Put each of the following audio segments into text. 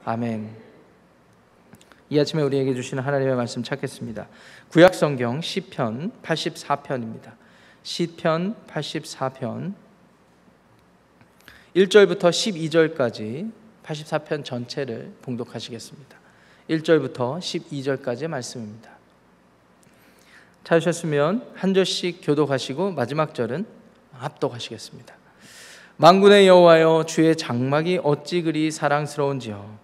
아멘. 이 아침에 우리에게 주시는 하나님의 말씀 찾겠습니다. 구약성경 시편 84편입니다. 시편 84편 1절부터 12절까지 84편 전체를 봉독하시겠습니다. 1절부터 12절까지의 말씀입니다. 찾으셨으면 한 절씩 교독하시고 마지막 절은 합독하시겠습니다. 만군의 여호와여, 주의 장막이 어찌 그리 사랑스러운지요.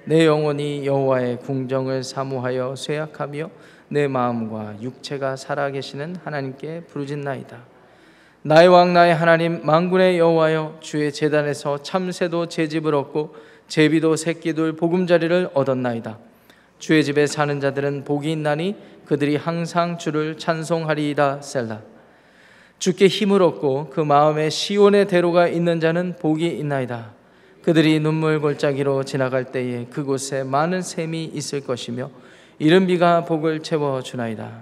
내 영혼이 여호와의 궁정을 사모하여 쇠약하며 내 마음과 육체가 살아계시는 하나님께 부르짖나이다. 나의 왕 나의 하나님 만군의 여호와여, 주의 제단에서 참새도 제 집을 얻고 제비도 새끼들 보금자리를 얻었나이다. 주의 집에 사는 자들은 복이 있나니 그들이 항상 주를 찬송하리이다. 셀라. 주께 힘을 얻고 그 마음에 시온의 대로가 있는 자는 복이 있나이다. 그들이 눈물 골짜기로 지나갈 때에 그곳에 많은 샘이 있을 것이며 이른 비가 복을 채워주나이다.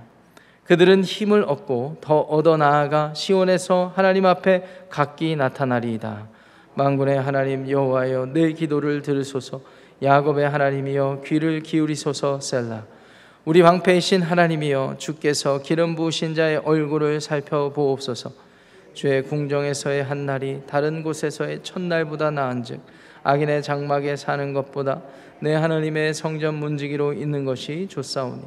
그들은 힘을 얻고 더 얻어 나아가 시온에서 하나님 앞에 각기 나타나리이다. 만군의 하나님 여호와여, 내 기도를 들으소서. 야곱의 하나님이여, 귀를 기울이소서. 셀라. 우리 방패이신 하나님이여, 주께서 기름 부으신 자의 얼굴을 살펴보옵소서. 주의 궁정에서의 한 날이 다른 곳에서의 첫날보다 나은즉 악인의 장막에 사는 것보다 내 하나님의 성전 문지기로 있는 것이 좋사오니.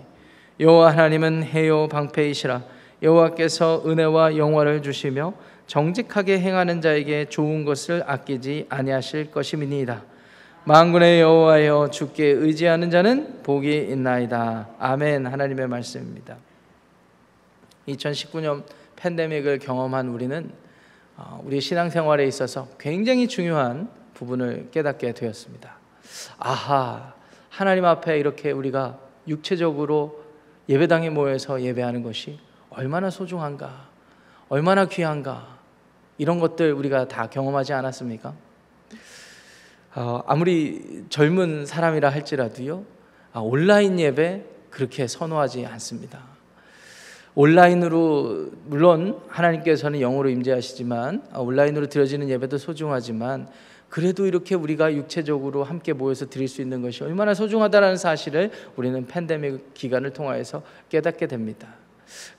여호와 하나님은 해요 방패이시라. 여호와께서 은혜와 영화를 주시며 정직하게 행하는 자에게 좋은 것을 아끼지 아니하실 것임이니이다. 만군의 여호와여, 주께 의지하는 자는 복이 있나이다. 아멘. 하나님의 말씀입니다. 2019년 팬데믹을 경험한 우리는 우리 신앙생활에 있어서 굉장히 중요한 부분을 깨닫게 되었습니다. 아하, 하나님 앞에 이렇게 우리가 육체적으로 예배당에 모여서 예배하는 것이 얼마나 소중한가, 얼마나 귀한가, 이런 것들 우리가 다 경험하지 않았습니까? 아무리 젊은 사람이라 할지라도요, 온라인 예배 그렇게 선호하지 않습니다. 온라인으로, 물론 하나님께서는 영으로 임재하시지만 온라인으로 드려지는 예배도 소중하지만 그래도 이렇게 우리가 육체적으로 함께 모여서 드릴 수 있는 것이 얼마나 소중하다는 사실을 우리는 팬데믹 기간을 통하여서 깨닫게 됩니다.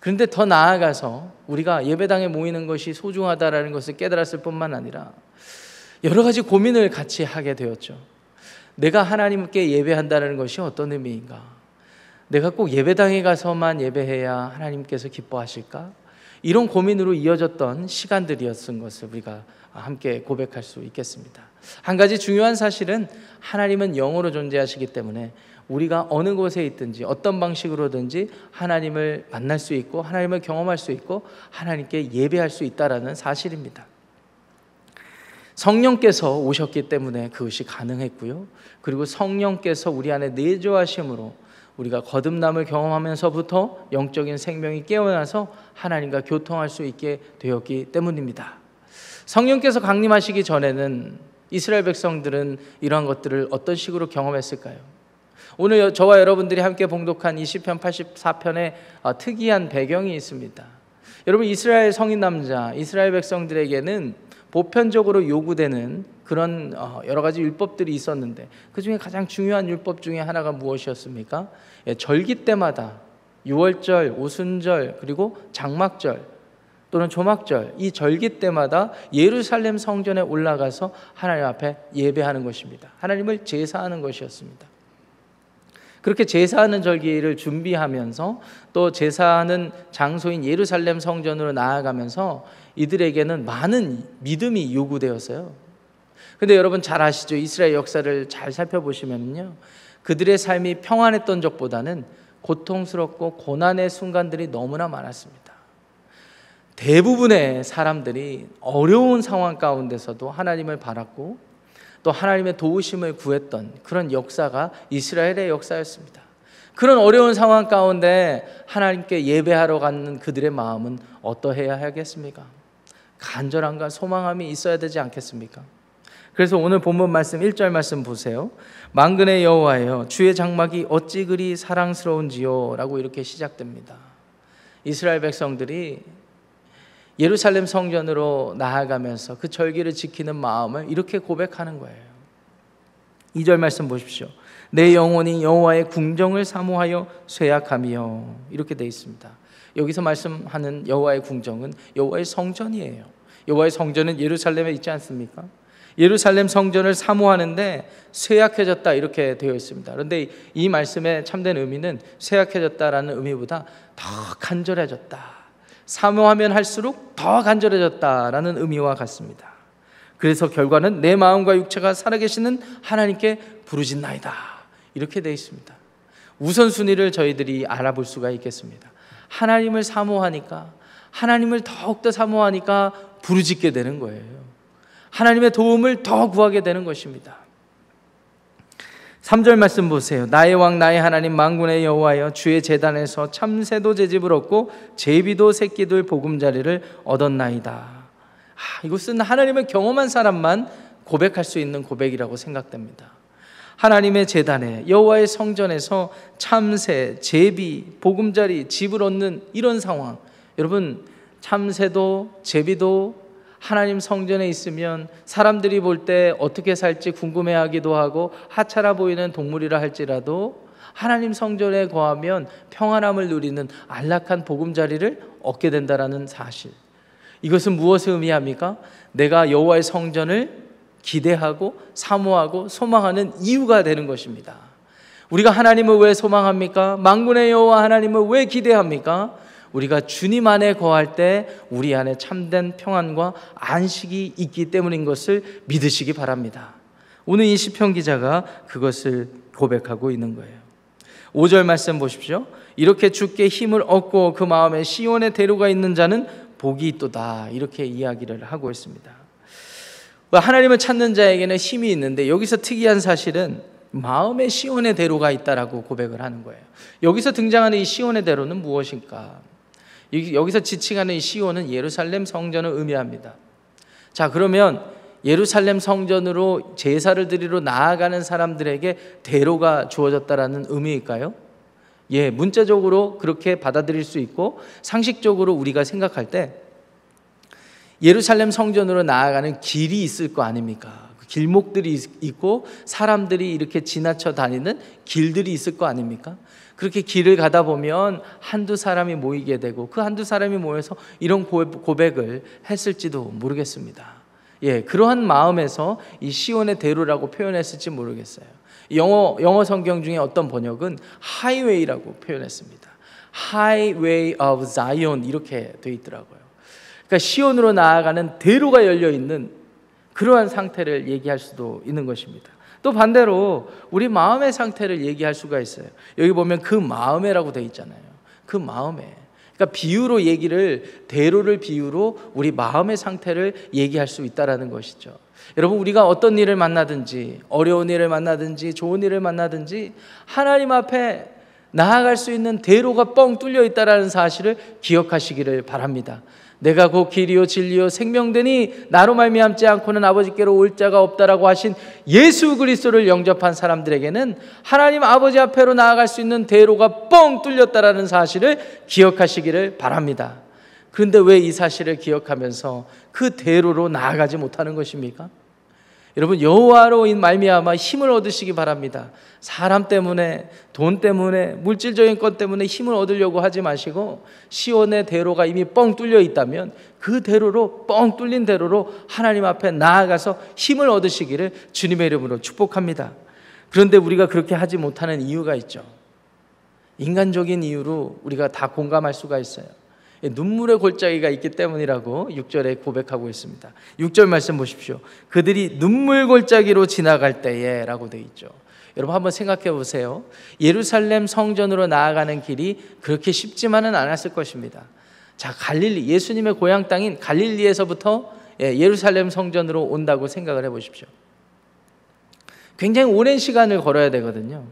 그런데 더 나아가서 우리가 예배당에 모이는 것이 소중하다는 것을 깨달았을 뿐만 아니라 여러 가지 고민을 같이 하게 되었죠. 내가 하나님께 예배한다는 것이 어떤 의미인가? 내가 꼭 예배당에 가서만 예배해야 하나님께서 기뻐하실까? 이런 고민으로 이어졌던 시간들이었던 것을 우리가 함께 고백할 수 있겠습니다. 한 가지 중요한 사실은 하나님은 영으로 존재하시기 때문에 우리가 어느 곳에 있든지 어떤 방식으로든지 하나님을 만날 수 있고 하나님을 경험할 수 있고 하나님께 예배할 수 있다는 사실입니다. 성령께서 오셨기 때문에 그것이 가능했고요. 그리고 성령께서 우리 안에 내주하심으로 우리가 거듭남을 경험하면서부터 영적인 생명이 깨어나서 하나님과 교통할 수 있게 되었기 때문입니다. 성령께서 강림하시기 전에는 이스라엘 백성들은 이러한 것들을 어떤 식으로 경험했을까요? 오늘 저와 여러분들이 함께 봉독한 이 시편 84편에 특이한 배경이 있습니다. 여러분, 이스라엘 성인 남자, 이스라엘 백성들에게는 보편적으로 요구되는 그런 여러 가지 율법들이 있었는데 그 중에 가장 중요한 율법 중에 하나가 무엇이었습니까? 절기 때마다 유월절, 오순절, 그리고 장막절 또는 조막절, 이 절기 때마다 예루살렘 성전에 올라가서 하나님 앞에 예배하는 것입니다. 하나님을 제사하는 것이었습니다. 그렇게 제사하는 절기를 준비하면서 또 제사하는 장소인 예루살렘 성전으로 나아가면서 이들에게는 많은 믿음이 요구되었어요. 근데 여러분 잘 아시죠? 이스라엘 역사를 잘 살펴보시면요, 그들의 삶이 평안했던 적보다는 고통스럽고 고난의 순간들이 너무나 많았습니다. 대부분의 사람들이 어려운 상황 가운데서도 하나님을 바랐고 또 하나님의 도우심을 구했던 그런 역사가 이스라엘의 역사였습니다. 그런 어려운 상황 가운데 하나님께 예배하러 가는 그들의 마음은 어떠해야 하겠습니까? 간절함과 소망함이 있어야 되지 않겠습니까? 그래서 오늘 본문 말씀 1절 말씀 보세요. 만군의 여호와여, 주의 장막이 어찌 그리 사랑스러운지요 라고 이렇게 시작됩니다. 이스라엘 백성들이 예루살렘 성전으로 나아가면서 그 절기를 지키는 마음을 이렇게 고백하는 거예요. 2절 말씀 보십시오. 내 영혼이 여호와의 궁정을 사모하여 쇠약하며, 이렇게 되어 있습니다. 여기서 말씀하는 여호와의 궁정은 여호와의 성전이에요. 여호와의 성전은 예루살렘에 있지 않습니까? 예루살렘 성전을 사모하는데 쇠약해졌다, 이렇게 되어 있습니다. 그런데 이 말씀의 참된 의미는 쇠약해졌다라는 의미보다 더 간절해졌다, 사모하면 할수록 더 간절해졌다라는 의미와 같습니다. 그래서 결과는 내 마음과 육체가 살아계시는 하나님께 부르짖나이다, 이렇게 되어 있습니다. 우선순위를 저희들이 알아볼 수가 있겠습니다. 하나님을 사모하니까, 하나님을 더욱더 사모하니까 부르짖게 되는 거예요. 하나님의 도움을 더 구하게 되는 것입니다. 3절 말씀 보세요. 나의 왕 나의 하나님 만군의 여호와여, 주의 제단에서 참새도 제집을 얻고 제비도 새끼들 보금자리를 얻었나이다. 이것은 하나님을 경험한 사람만 고백할 수 있는 고백이라고 생각됩니다. 하나님의 제단에, 여호와의 성전에서 참새, 제비, 보금자리, 집을 얻는 이런 상황. 여러분, 참새도 제비도 하나님 성전에 있으면 사람들이 볼 때 어떻게 살지 궁금해하기도 하고 하찮아 보이는 동물이라 할지라도 하나님 성전에 거하면 평안함을 누리는 안락한 보금자리를 얻게 된다는 사실. 이것은 무엇을 의미합니까? 내가 여호와의 성전을 기대하고 사모하고 소망하는 이유가 되는 것입니다. 우리가 하나님을 왜 소망합니까? 만군의 여호와 하나님을 왜 기대합니까? 우리가 주님 안에 거할 때 우리 안에 참된 평안과 안식이 있기 때문인 것을 믿으시기 바랍니다. 오늘 이 시편 기자가 그것을 고백하고 있는 거예요. 5절 말씀 보십시오. 이렇게 주께 힘을 얻고 그 마음에 시온의 대로가 있는 자는 복이 있도다, 이렇게 이야기를 하고 있습니다. 하나님을 찾는 자에게는 힘이 있는데, 여기서 특이한 사실은 마음에 시온의 대로가 있다라고 고백을 하는 거예요. 여기서 등장하는 이 시온의 대로는 무엇일까? 여기서 지칭하는 이 시온은 예루살렘 성전을 의미합니다. 자, 그러면 예루살렘 성전으로 제사를 드리러 나아가는 사람들에게 대로가 주어졌다라는 의미일까요? 예, 문자적으로 그렇게 받아들일 수 있고, 상식적으로 우리가 생각할 때 예루살렘 성전으로 나아가는 길이 있을 거 아닙니까? 길목들이 있고 사람들이 이렇게 지나쳐 다니는 길들이 있을 거 아닙니까? 그렇게 길을 가다 보면 한두 사람이 모이게 되고 그 한두 사람이 모여서 이런 고백을 했을지도 모르겠습니다. 예, 그러한 마음에서 이 시온의 대로라고 표현했을지 모르겠어요. 영어 성경 중에 어떤 번역은 하이웨이라고 표현했습니다. Highway of Zion, 이렇게 되어 있더라고요. 그러니까 시온으로 나아가는 대로가 열려 있는 그러한 상태를 얘기할 수도 있는 것입니다. 또 반대로 우리 마음의 상태를 얘기할 수가 있어요. 여기 보면 그 마음에라고 되어 있잖아요. 그 마음에. 그러니까 비유로 대로를 비유로 우리 마음의 상태를 얘기할 수 있다라는 것이죠. 여러분, 우리가 어떤 일을 만나든지, 어려운 일을 만나든지 좋은 일을 만나든지 하나님 앞에 나아갈 수 있는 대로가 뻥 뚫려 있다라는 사실을 기억하시기를 바랍니다. 내가 곧 길이요 진리요 생명되니 나로 말미암지 않고는 아버지께로 올 자가 없다라고 하신 예수 그리스도를 영접한 사람들에게는 하나님 아버지 앞에로 나아갈 수 있는 대로가 뻥 뚫렸다라는 사실을 기억하시기를 바랍니다. 그런데 왜 이 사실을 기억하면서 그 대로로 나아가지 못하는 것입니까? 여러분, 여호와로 말미암아 힘을 얻으시기 바랍니다. 사람 때문에, 돈 때문에, 물질적인 것 때문에 힘을 얻으려고 하지 마시고, 시온의 대로가 이미 뻥 뚫려 있다면 그 대로로, 뻥 뚫린 대로로 하나님 앞에 나아가서 힘을 얻으시기를 주님의 이름으로 축복합니다. 그런데 우리가 그렇게 하지 못하는 이유가 있죠. 인간적인 이유로 우리가 다 공감할 수가 있어요. 눈물의 골짜기가 있기 때문이라고 6절에 고백하고 있습니다. 6절 말씀 보십시오. 그들이 눈물 골짜기로 지나갈 때에 라고 되어 있죠. 여러분, 한번 생각해 보세요. 예루살렘 성전으로 나아가는 길이 그렇게 쉽지만은 않았을 것입니다. 자, 갈릴리, 예수님의 고향 땅인 갈릴리에서부터 예루살렘 성전으로 온다고 생각을 해 보십시오. 굉장히 오랜 시간을 걸어야 되거든요.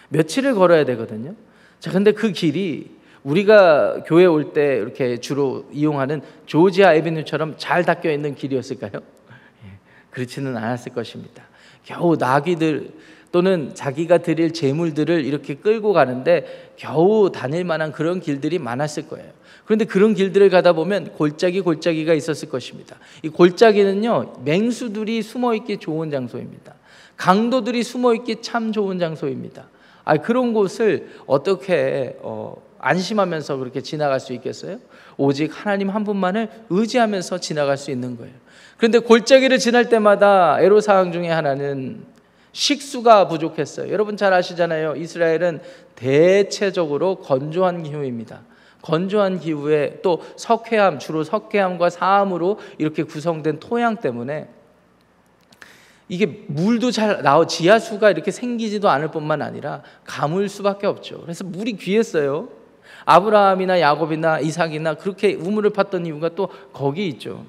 며칠을 걸어야 되거든요. 자, 근데 그 길이 우리가 교회 올 때 이렇게 주로 이용하는 조지아 애비뉴처럼 잘 닦여 있는 길이었을까요? 그렇지는 않았을 것입니다. 겨우 나귀들 또는 자기가 드릴 제물들을 이렇게 끌고 가는데 겨우 다닐 만한 그런 길들이 많았을 거예요. 그런데 그런 길들을 가다 보면 골짜기가 있었을 것입니다. 이 골짜기는요, 맹수들이 숨어있기 좋은 장소입니다. 강도들이 숨어있기 참 좋은 장소입니다. 그런 곳을 어떻게 안심하면서 그렇게 지나갈 수 있겠어요? 오직 하나님 한 분만을 의지하면서 지나갈 수 있는 거예요. 그런데 골짜기를 지날 때마다 애로사항 중에 하나는 식수가 부족했어요. 여러분 잘 아시잖아요. 이스라엘은 대체적으로 건조한 기후입니다. 건조한 기후에 또 석회암, 주로 석회암과 사암으로 이렇게 구성된 토양 때문에 이게 물도 잘 지하수가 이렇게 생기지도 않을 뿐만 아니라 가물 수밖에 없죠. 그래서 물이 귀했어요. 아브라함이나 야곱이나 이삭이나 그렇게 우물을 팠던 이유가 또 거기 있죠.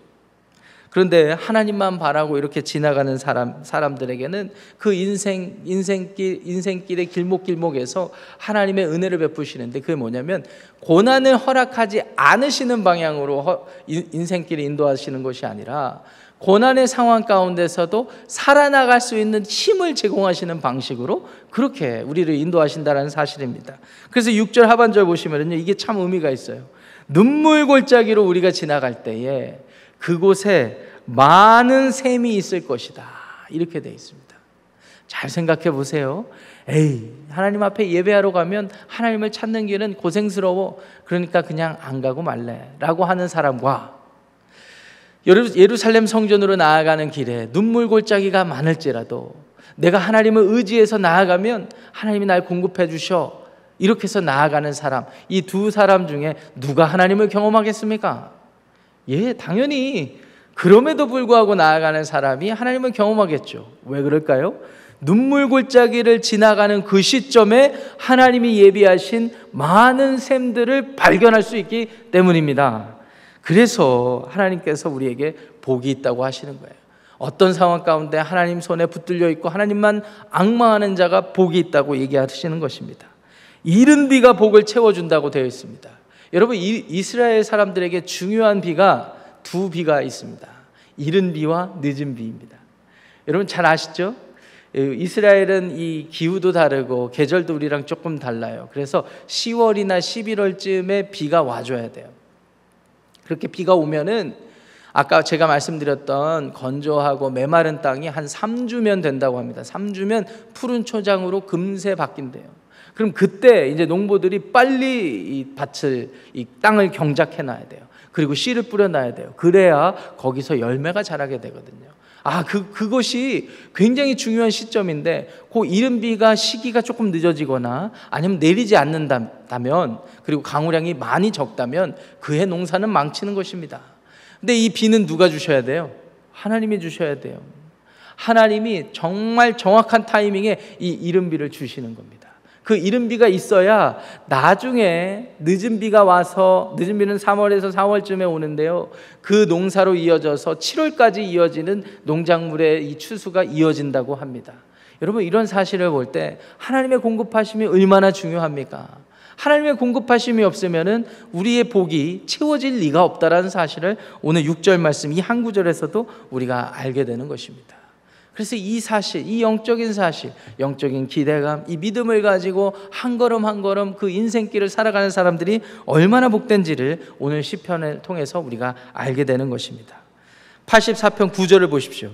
그런데 하나님만 바라고 이렇게 지나가는 사람들에게는 그 인생길의 길목길목에서 하나님의 은혜를 베푸시는데, 그게 뭐냐면 고난을 허락하지 않으시는 방향으로 인생길을 인도하시는 것이 아니라 고난의 상황 가운데서도 살아나갈 수 있는 힘을 제공하시는 방식으로 그렇게 우리를 인도하신다는 사실입니다. 그래서 6절 하반절 보시면요, 이게 참 의미가 있어요. 눈물 골짜기로 우리가 지나갈 때에 그곳에 많은 샘이 있을 것이다, 이렇게 되어 있습니다. 잘 생각해 보세요. 하나님 앞에 예배하러 가면 하나님을 찾는 길은 고생스러워, 그러니까 그냥 안 가고 말래 라고 하는 사람과 예루살렘 성전으로 나아가는 길에 눈물 골짜기가 많을지라도 내가 하나님을 의지해서 나아가면 하나님이 날 공급해 주셔, 이렇게 해서 나아가는 사람, 이 두 사람 중에 누가 하나님을 경험하겠습니까? 당연히 그럼에도 불구하고 나아가는 사람이 하나님을 경험하겠죠. 왜 그럴까요? 눈물 골짜기를 지나가는 그 시점에 하나님이 예비하신 많은 샘들을 발견할 수 있기 때문입니다. 그래서 하나님께서 우리에게 복이 있다고 하시는 거예요. 어떤 상황 가운데 하나님 손에 붙들려 있고 하나님만 앙망하는 자가 복이 있다고 얘기하시는 것입니다. 이른 비가 복을 채워준다고 되어 있습니다. 여러분, 이스라엘 사람들에게 중요한 비가 두 비가 있습니다. 이른 비와 늦은 비입니다. 여러분 잘 아시죠? 이스라엘은 이 기후도 다르고 계절도 우리랑 조금 달라요. 그래서 10월이나 11월쯤에 비가 와줘야 돼요. 그렇게 비가 오면은 아까 제가 말씀드렸던 건조하고 메마른 땅이 한 3주면 된다고 합니다. 3주면 푸른 초장으로 금세 바뀐대요. 그럼 그때 이제 농부들이 빨리 이 땅을 경작해 놔야 돼요. 그리고 씨를 뿌려 놔야 돼요. 그래야 거기서 열매가 자라게 되거든요. 그것이 굉장히 중요한 시점인데, 그 이른 비가 시기가 조금 늦어지거나 아니면 내리지 않는다면, 그리고 강우량이 많이 적다면 그해 농사는 망치는 것입니다. 근데 이 비는 누가 주셔야 돼요? 하나님이 주셔야 돼요. 하나님이 정말 정확한 타이밍에 이 이른 비를 주시는 겁니다. 그 이른 비가 있어야 나중에 늦은 비가 와서, 늦은 비는 3월에서 4월쯤에 오는데요, 그 농사로 이어져서 7월까지 이어지는 농작물의 이 추수가 이어진다고 합니다. 여러분, 이런 사실을 볼 때 하나님의 공급하심이 얼마나 중요합니까? 하나님의 공급하심이 없으면은 우리의 복이 채워질 리가 없다라는 사실을 오늘 6절 말씀 이 한 구절에서도 우리가 알게 되는 것입니다. 그래서 이 사실, 이 영적인 사실, 영적인 기대감, 이 믿음을 가지고 한 걸음 한 걸음 그 인생길을 살아가는 사람들이 얼마나 복된지를 오늘 시편을 통해서 우리가 알게 되는 것입니다. 84편 9절을 보십시오.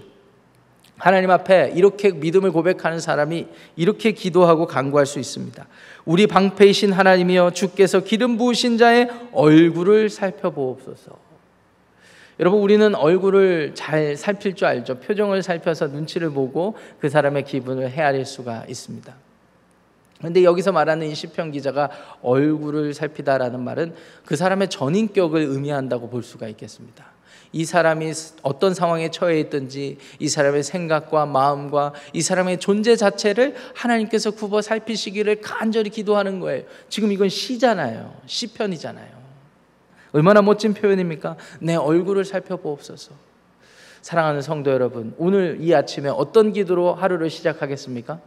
하나님 앞에 이렇게 믿음을 고백하는 사람이 이렇게 기도하고 간구할 수 있습니다. 우리 방패이신 하나님이여, 주께서 기름 부으신 자의 얼굴을 살펴보옵소서. 여러분, 우리는 얼굴을 잘 살필 줄 알죠. 표정을 살펴서 눈치를 보고 그 사람의 기분을 헤아릴 수가 있습니다. 그런데 여기서 말하는 이 시편 기자가 얼굴을 살피다라는 말은 그 사람의 전인격을 의미한다고 볼 수가 있겠습니다. 이 사람이 어떤 상황에 처해 있든지 이 사람의 생각과 마음과 이 사람의 존재 자체를 하나님께서 굽어 살피시기를 간절히 기도하는 거예요. 지금 이건 시잖아요. 시편이잖아요. 얼마나 멋진 표현입니까? 내 얼굴을 살펴보옵소서. 사랑하는 성도 여러분, 오늘 이 아침에 어떤 기도로 하루를 시작하겠습니까?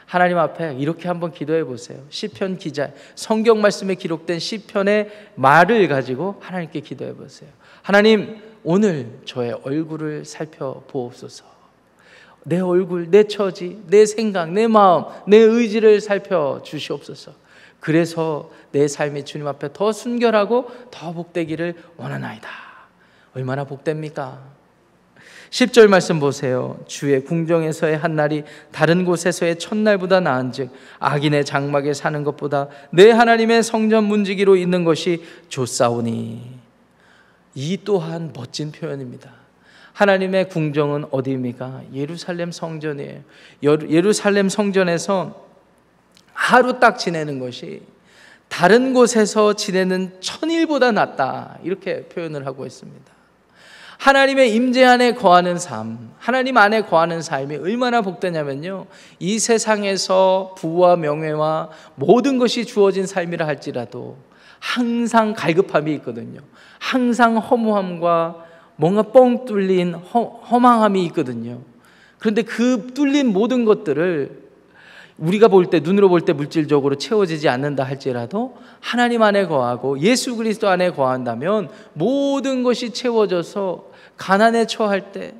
하나님 앞에 이렇게 한번 기도해 보세요. 시편 기자, 성경 말씀에 기록된 시편의 말을 가지고 하나님께 기도해 보세요. 하나님, 오늘 저의 얼굴을 살펴보옵소서. 내 얼굴, 내 처지, 내 생각, 내 마음, 내 의지를 살펴주시옵소서. 그래서 내 삶이 주님 앞에 더 순결하고 더 복되기를 원하나이다. 얼마나 복됩니까? 10절 말씀 보세요. 주의 궁정에서의 한날이 다른 곳에서의 첫날보다 나은즉 악인의 장막에 사는 것보다 내 하나님의 성전 문지기로 있는 것이 좋사오니. 이 또한 멋진 표현입니다. 하나님의 궁정은 어디입니까? 예루살렘 성전이에요. 예루살렘 성전에서 하루 딱 지내는 것이 다른 곳에서 지내는 천일보다 낫다, 이렇게 표현을 하고 있습니다. 하나님의 임재 안에 거하는 삶, 하나님 안에 거하는 삶이 얼마나 복되냐면요, 이 세상에서 부와 명예와 모든 것이 주어진 삶이라 할지라도 항상 갈급함이 있거든요. 항상 허무함과 뭔가 뻥 뚫린 허망함이 있거든요. 그런데 그 뚫린 모든 것들을 우리가 볼 때, 눈으로 볼 때 물질적으로 채워지지 않는다 할지라도 하나님 안에 거하고 예수 그리스도 안에 거한다면 모든 것이 채워져서 가난에 처할 때,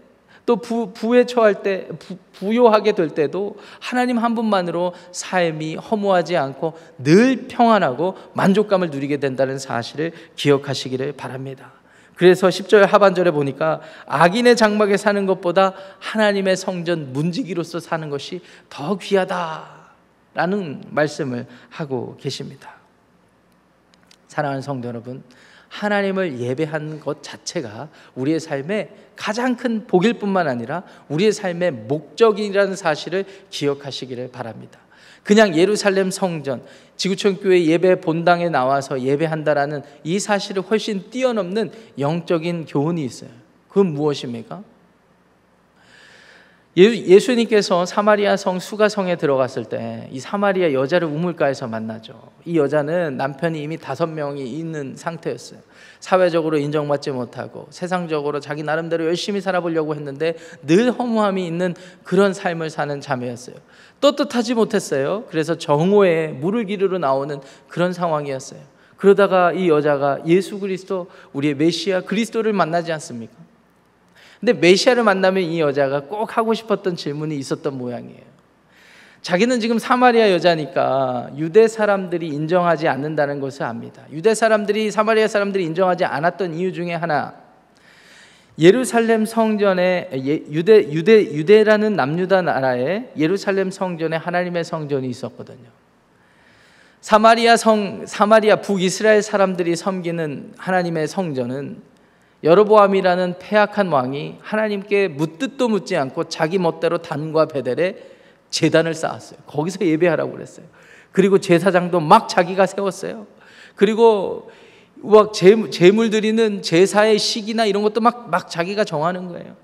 또 부에 처할 때, 부요하게 될 때도 하나님 한 분만으로 삶이 허무하지 않고 늘 평안하고 만족감을 누리게 된다는 사실을 기억하시기를 바랍니다. 그래서 10절 하반절에 보니까 악인의 장막에 사는 것보다 하나님의 성전 문지기로서 사는 것이 더 귀하다라는 말씀을 하고 계십니다. 사랑하는 성도 여러분, 하나님을 예배하는 것 자체가 우리의 삶의 가장 큰 복일 뿐만 아니라 우리의 삶의 목적이라는 사실을 기억하시기를 바랍니다. 그냥 예루살렘 성전, 지구촌 교회 예배 본당에 나와서 예배한다라는 이 사실을 훨씬 뛰어넘는 영적인 교훈이 있어요. 그건 무엇입니까? 예수님께서 사마리아 성 수가성에 들어갔을 때 이 사마리아 여자를 우물가에서 만나죠. 이 여자는 남편이 이미 5명이 있는 상태였어요. 사회적으로 인정받지 못하고 세상적으로 자기 나름대로 열심히 살아보려고 했는데 늘 허무함이 있는 그런 삶을 사는 자매였어요. 떳떳하지 못했어요. 그래서 정오에 물을 기르러 나오는 그런 상황이었어요. 그러다가 이 여자가 예수 그리스도, 우리의 메시아 그리스도를 만나지 않습니까? 근데 메시아를 만나면 이 여자가 꼭 하고 싶었던 질문이 있었던 모양이에요. 자기는 지금 사마리아 여자니까 유대 사람들이 인정하지 않는다는 것을 압니다. 유대 사람들이, 사마리아 사람들이 인정하지 않았던 이유 중에 하나, 예루살렘 성전에 유대라는 남유다 나라에 예루살렘 성전에 하나님의 성전이 있었거든요. 사마리아 북이스라엘 사람들이 섬기는 하나님의 성전은 여로보암이라는 패악한 왕이 하나님께 묻듯도 묻지 않고 자기 멋대로 단과 베델에 제단을 쌓았어요. 거기서 예배하라고 그랬어요. 그리고 제사장도 막 자기가 세웠어요. 그리고 막 제물 드리는 제사의 시기나 이런 것도 막 자기가 정하는 거예요.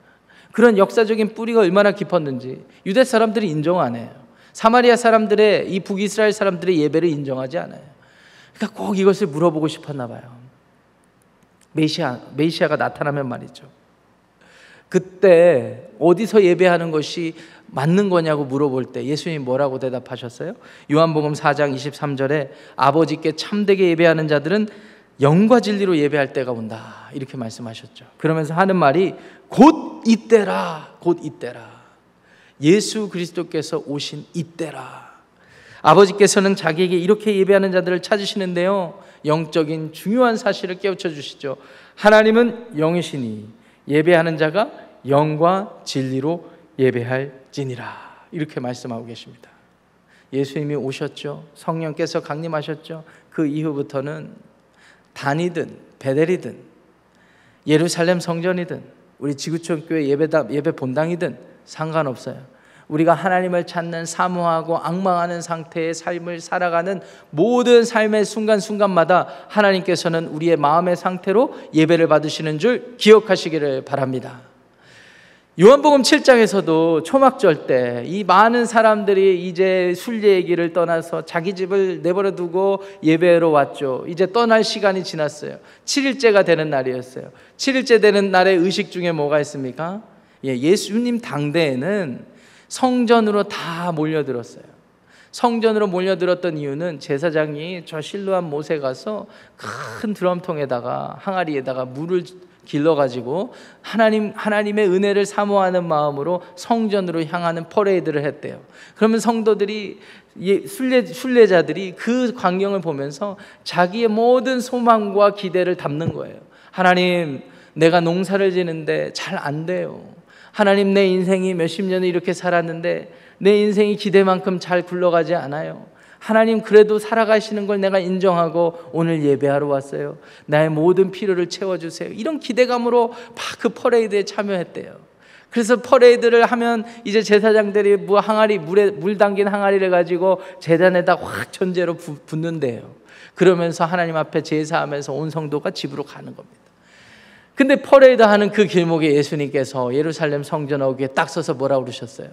그런 역사적인 뿌리가 얼마나 깊었는지 유대 사람들이 인정 안 해요. 사마리아 사람들의, 이 북이스라엘 사람들의 예배를 인정하지 않아요. 그러니까 꼭 이것을 물어보고 싶었나 봐요. 메시아가 나타나면 말이죠. 그때 어디서 예배하는 것이 맞는 거냐고 물어볼 때 예수님이 뭐라고 대답하셨어요? 요한복음 4장 23절에 아버지께 참되게 예배하는 자들은 영과 진리로 예배할 때가 온다, 이렇게 말씀하셨죠. 그러면서 하는 말이 곧 이때라, 곧 이때라. 예수 그리스도께서 오신 이때라. 아버지께서는 자기에게 이렇게 예배하는 자들을 찾으시는데요, 영적인 중요한 사실을 깨우쳐 주시죠. 하나님은 영이시니 예배하는 자가 영과 진리로 예배할지니라, 이렇게 말씀하고 계십니다. 예수님이 오셨죠. 성령께서 강림하셨죠. 그 이후부터는 단이든 베델이든 예루살렘 성전이든 우리 지구촌 교회 예배 본당이든 상관없어요. 우리가 하나님을 찾는 사모하고 앙망하는 상태의 삶을 살아가는 모든 삶의 순간순간마다 하나님께서는 우리의 마음의 상태로 예배를 받으시는 줄 기억하시기를 바랍니다. 요한복음 7장에서도 초막절 때 이 많은 사람들이 이제 순례 얘기를 떠나서 자기 집을 내버려 두고 예배로 왔죠. 이제 떠날 시간이 지났어요. 7일째가 되는 날이었어요. 7일째 되는 날의 의식 중에 뭐가 있습니까? 예수님 당대에는 성전으로 다 몰려들었어요. 성전으로 몰려들었던 이유는 제사장이 저 실로암 못에 가서 큰 드럼통에다가, 항아리에다가 물을 길러가지고 하나님의 은혜를 사모하는 마음으로 성전으로 향하는 퍼레이드를 했대요. 그러면 성도들이, 순례자들이 그 광경을 보면서 자기의 모든 소망과 기대를 담는 거예요. 하나님, 내가 농사를 지는데 잘 안 돼요. 하나님, 내 인생이 몇십 년을 이렇게 살았는데 내 인생이 기대만큼 잘 굴러가지 않아요. 하나님, 그래도 살아가시는 걸 내가 인정하고 오늘 예배하러 왔어요. 나의 모든 필요를 채워주세요. 이런 기대감으로 막 그 퍼레이드에 참여했대요. 그래서 퍼레이드를 하면 이제 제사장들이 항아리, 물 담긴 항아리를 가지고 제단에다 확 전제로 붓는데요. 그러면서 하나님 앞에 제사하면서 온 성도가 집으로 가는 겁니다. 근데 퍼레이드 하는 그 길목에 예수님께서 예루살렘 성전 어귀에 딱 서서 뭐라고 그러셨어요?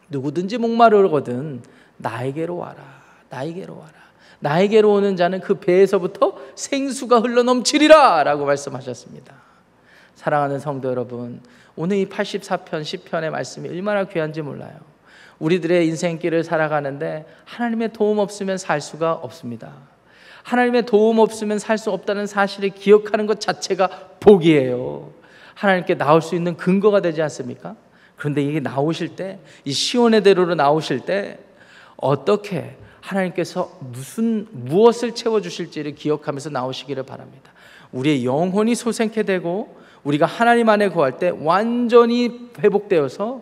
누구든지 목마르거든 나에게로 와라. 나에게로 와라. 나에게로 오는 자는 그 배에서부터 생수가 흘러넘치리라 라고 말씀하셨습니다. 사랑하는 성도 여러분, 오늘 이 84편 10편의 말씀이 얼마나 귀한지 몰라요. 우리들의 인생길을 살아가는데 하나님의 도움 없으면 살 수가 없습니다. 하나님의 도움 없으면 살 수 없다는 사실을 기억하는 것 자체가 복이에요. 하나님께 나올 수 있는 근거가 되지 않습니까? 그런데 이게 나오실 때, 이 시온의 대로로 나오실 때 어떻게 하나님께서 무엇을 채워주실지를 기억하면서 나오시기를 바랍니다. 우리의 영혼이 소생케 되고 우리가 하나님 안에 거할 때 완전히 회복되어서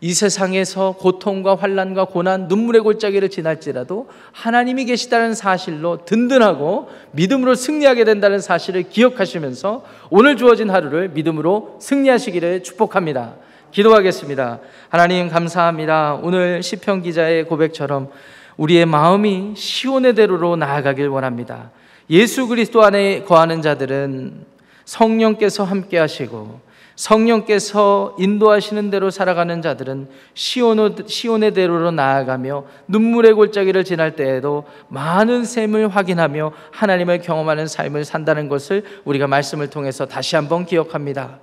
이 세상에서 고통과 환난과 고난, 눈물의 골짜기를 지날지라도 하나님이 계시다는 사실로 든든하고 믿음으로 승리하게 된다는 사실을 기억하시면서 오늘 주어진 하루를 믿음으로 승리하시기를 축복합니다. 기도하겠습니다. 하나님, 감사합니다. 오늘 시편 기자의 고백처럼 우리의 마음이 시온의 대로로 나아가길 원합니다. 예수 그리스도 안에 거하는 자들은 성령께서 함께 하시고 성령께서 인도하시는 대로 살아가는 자들은 시온의 대로로 나아가며 눈물의 골짜기를 지날 때에도 많은 샘을 확인하며 하나님을 경험하는 삶을 산다는 것을 우리가 말씀을 통해서 다시 한번 기억합니다.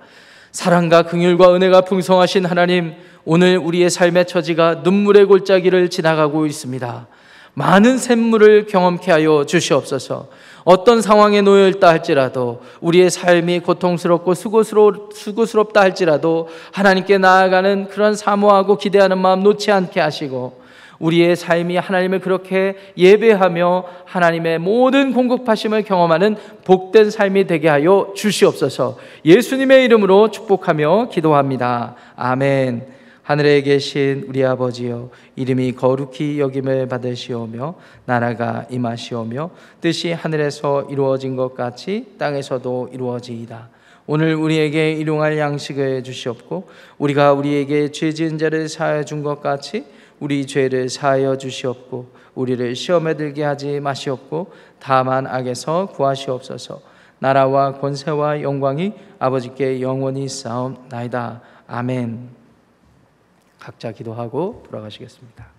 사랑과 긍휼과 은혜가 풍성하신 하나님, 오늘 우리의 삶의 처지가 눈물의 골짜기를 지나가고 있습니다. 많은 샘물을 경험케 하여 주시옵소서. 어떤 상황에 놓여 있다 할지라도, 우리의 삶이 고통스럽고 수고스럽다 할지라도 하나님께 나아가는 그런 사모하고 기대하는 마음 놓지 않게 하시고, 우리의 삶이 하나님을 그렇게 예배하며 하나님의 모든 공급하심을 경험하는 복된 삶이 되게 하여 주시옵소서. 예수님의 이름으로 축복하며 기도합니다. 아멘. 하늘에 계신 우리 아버지여, 이름이 거룩히 여김을 받으시오며 나라가 임하시오며 뜻이 하늘에서 이루어진 것 같이 땅에서도 이루어지이다. 오늘 우리에게 일용할 양식을 주시옵고 우리가 우리에게 죄 지은 자를 사하여 준 것 같이 우리 죄를 사하여 주시옵고 우리를 시험에 들게 하지 마시옵고 다만 악에서 구하시옵소서. 나라와 권세와 영광이 아버지께 영원히 쌓옵나이다. 아멘. 각자 기도하고 돌아가시겠습니다.